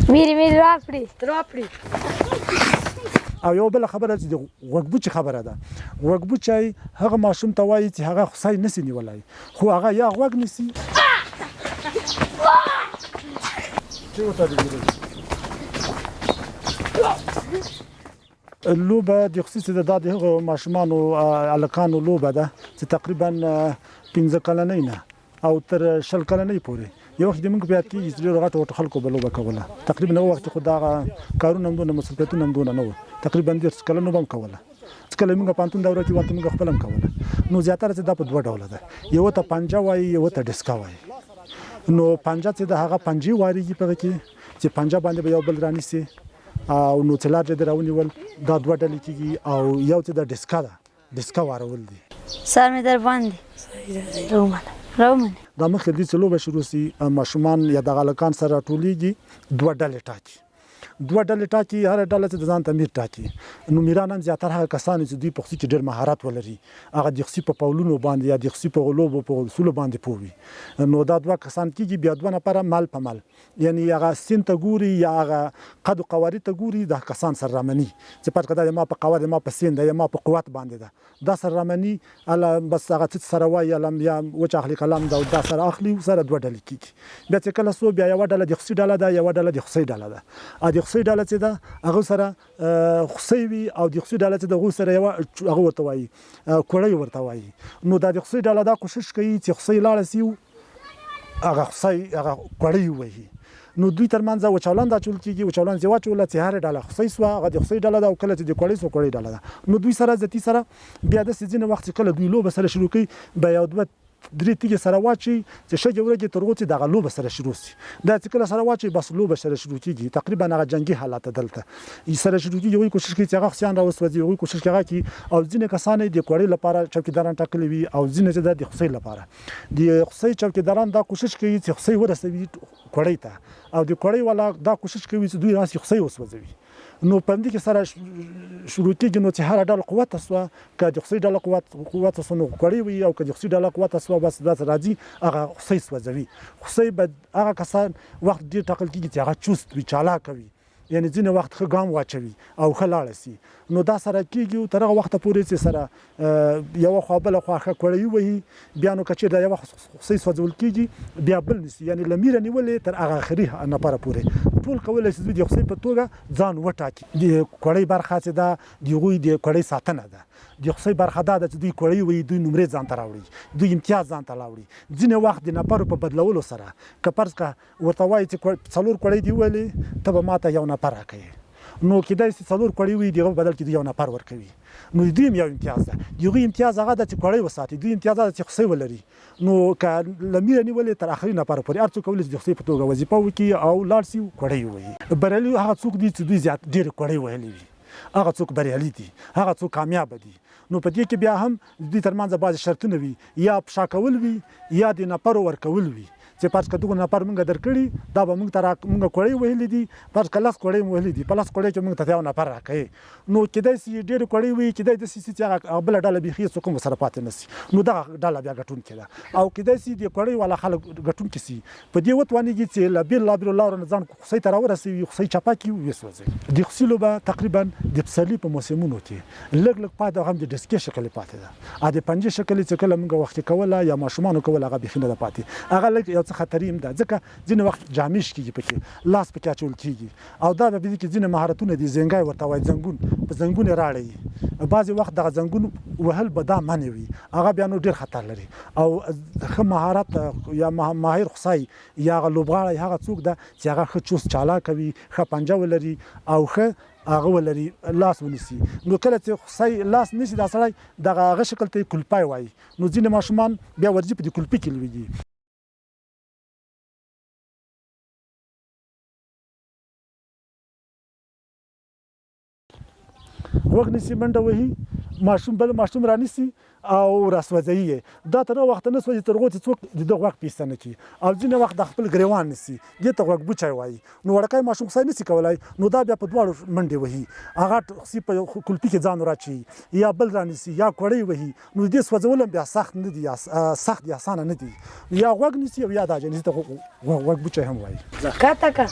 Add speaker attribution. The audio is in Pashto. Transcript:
Speaker 1: میری راپړي
Speaker 2: او یو بل خبره چې غوږبوچي خبره ده غوږبوچی هغه ماشوم ته وایي چې هغه خوسی نسی نیولی خو هغه یا غوږ نیسي لوبه دخوسي چې دا د هغو ماشومانو هلکانو لوبه ده چې تقریبا 15 کلنۍ نه او تر 20 کلنۍ پورې یو وخت موږ په یاد کېږي چې ډېرو غټو خلکو به لوبه کوله تقریبا یو وخت خو دغه کارونه هم دونه مسؤلیتونه هم دونه نه وو تقریبا 10 کلنو به هم کوله چې کله موږ پوهنتون دوره کې ورته موږ خپله هم کوله نو زیاتره چې دا په دوه ډوله ده یو ته پنجه وایي یو ته ډسکه وایي نو پنجه چې د هغه پنجې واریږي په هغه کې چې پنجه باندې به یو بل رانیسي او نو چې لارجې د راونیول دا دوه ډلې کېږي او یو چې د ډسکه ده ډسکه وارول دي
Speaker 1: سر مې در باندې رومنه
Speaker 2: دا مخکې دې چې لوبه شروع سي ماشومان یا دغه هلکان سره ټولېږي دوه ډلې ټاکي هر ډله چې د ځان ته میر ټاکي نو میران هم زیاتره هغه کسان چې دوی په خوسي کې ډېر مهارت ولري هغه د خوسي په پولونو باندې یا د خوسي په لوبو په اصولو باندې پوه وي نو دا دوه کسان کېږي بیا دوه نفره مل په مل یعنی هغه سین ته ګوري یا هغه قد و قواري ته ګوري دا کسان سره رامني چې پټ کده ما په قوار ما په سین ده یا ما په قوت باندې ده دا سره رامني الا بس هغه څه سره وایي لم یا وچ اخلي کلام دا سره اخلي سره دوه ډلې کېږي بیا چې کله سو بیا یو ډله د خوسي ډله ده یو ډله د خوسي ډله ده د خوسي ډله چې ده هغه سره خوسي وي او د خوسي ډله چې د غو سره یو هغه ورته وایي کوړی ورته وایي نو د خوسي ډله دا کوشش کوي چې خوسي لاړ سي هغه خوسي هغه کوړی وایي نو دوی ترمنځ وچولان دا چول کېږي وچولان چې واچول چې هر ډله خوسي سوه هغه د خوسي ډله ده او کله چې د کوړی سو کوړی ډله ده نو دوی سره ذاتي سره بیا د ځینې وخت کله دوی لوبه سره شروع کوي به یو دوه درې تیږې سره واچي چې شګې ورګې تر هغو چې دغه لوبه سره شروع سي دا چې کله سره واچي بس لوبه سره شروع کېږي تقریبا هغه جنګي حالت دلته سره شروع کېږي هغوی کوشش کوي چې هغه خوسیان راوسوځي هغوی کوشش کوي هغه کړي او ځینې کسان یې د کوړۍ لپاره چوکیداران ټاکلي وي او ځینې چې د خوسۍ لپاره د خوسۍ چوکیداران دا کوشش کوي چې خوسۍ ورسوي کوړۍ ته او د کوړۍ والا دا کوشش کوي چې دوی راسي خوسۍ وسوځوي نو په دې کې سره شروع کېږي نو چې هر ډول قوت سوه که د خوسۍ ډله قوت سوه نو کوړۍ وي او که د خوسۍ ډله قوت سوه بس دا راځي هغه خوسۍ سوځوي خوسۍ به هغه کسان وخت ډېر ټاکل کېږي چې هغه چست وي چالاکه وي یعنی ځینې وخت ښه ګام واچوي او ښه لاړه سي نو دا سره کېږي تر هغه وخته پورې چې سره یوه خوا بله خوا ښه کوړی وهي بیا نو که چېرې دا یوه خوسۍ سوځول کېږي بیا بل نیسي یعنې له میره نیولې تر هغه آخري نفره پورې ټول کولی شي دوی د خوسۍ په توګه ځان وټاکي د کوړۍ برخه چې ده د هغوی د کوړۍ ساتنه ده د خوسۍ برخه دا ده چې دوی کوړۍ وهي دوی نمرې ځان ته راوړي دوی امتیاز ځان ته راوړي ځینې وخت د نفرو په بدلولو سره که فرض کړه ورته وایي چې 4 کوړۍ دي وویلې ته به ماته یو نفر راکوي نو کېدای شي 4 کوړۍ وي د هغه په بدل کې یو نفر ورکوي نو د دوی هم یو امتیاز ده د هغوی امتیاز هغه ده چې کوړۍ وساتي دوی امتیاز ده چې خوسۍ ولري نو که له میره نیولې تر آخري نفره پورې هر څوک کولی شي د خوسۍ په توګه وظیفه وکړي او لاړ شي کوړۍ ووهي بریالي هغه څوک دي چې دوی زیات ډېرې کوړۍ وهلې وي هغه څوک بریالي دي هغه څوک کامیابه دي نو په دې کې بیا هم د دوی ترمنځ بعضې شرطونه وي یا پشا کول وي یا د نفرو ورکول وي چې فرض کړه دغه نفر موږ درکړي دا به موږ ته موږ کوړۍ وهلې دي فرض کړه 10 کوړۍ مو وهلې دي په 10 کوړۍ کې موږ ته یو نفر راکوي نو کېدای شي ډېرې کوړۍ وي کېدای داسې شي چې هغه بله ډله بیخي څوک هم ورسره پاتې نه شي نو دغه ډله بیا ګټونکې ده او کېدای شي د کوړۍ والا خلک ګټونکي شي په دې وتوانېږي چې له بېلابېلو لارو نه ځان خوسۍ ته راورسوي خوسۍ چپه کړي وسوځوي د خوسي لوبه تقریبا د پسرلي په موسمونو کې لږ پاتې هم د ډسکې شکل پاتې ده د پنجې شکل چې کله موږ وخت کوله یا ماشومانو کوله هغه بیخي نه ده پاتې هغه لږ یو څه خطري هم ده ځکه ځینې وخت جامش کېږي پکې لاس پکې اچول کېږي او دا په دې کې ځینې مهارتونه دي زنګای ورته وایي زنګون په زنګون یې راړی بعضې وخت دغه زنګون وهل به دا منې وي هغه بیا نو ډېر خطر لري او ښه مهارت یا ماهر خوسۍ یا هغه لوبغاړی هغه څوک ده چې هغه ښه چست چالاکه وي ښه پنجه ولري او ښه هغه ولري لاس ونیسي نو کله چې خوسۍ لاس نیسي دا سړی دغه هغه شکل ته یې کلپی وایي نو ځینې ماشومان بیا ورځي په دې کلپي کې لویږي وږ نیسي منډه وهي ماشوم بل ماشوم رانیسي او راسوځي دا تر وخت نه سوځي تر غوته څوک د دغه وخت پیستنه کی او ځینې وخت د خپل ګریوان نسی دې ته وخت بچای وای نو ورکای ماشوم خصای نسی کولای نو دا بیا په دواړو منډي وهي هغه خصي په کلپی کې ځان راچی یا بل رانیسي یا کوړی وهي نو دې سوځول بیا سخت نه دي سخت یا اسانه نه دي یا وګ نسی او یا دا جنس ته وګ بچای هم وای
Speaker 3: کاتا کا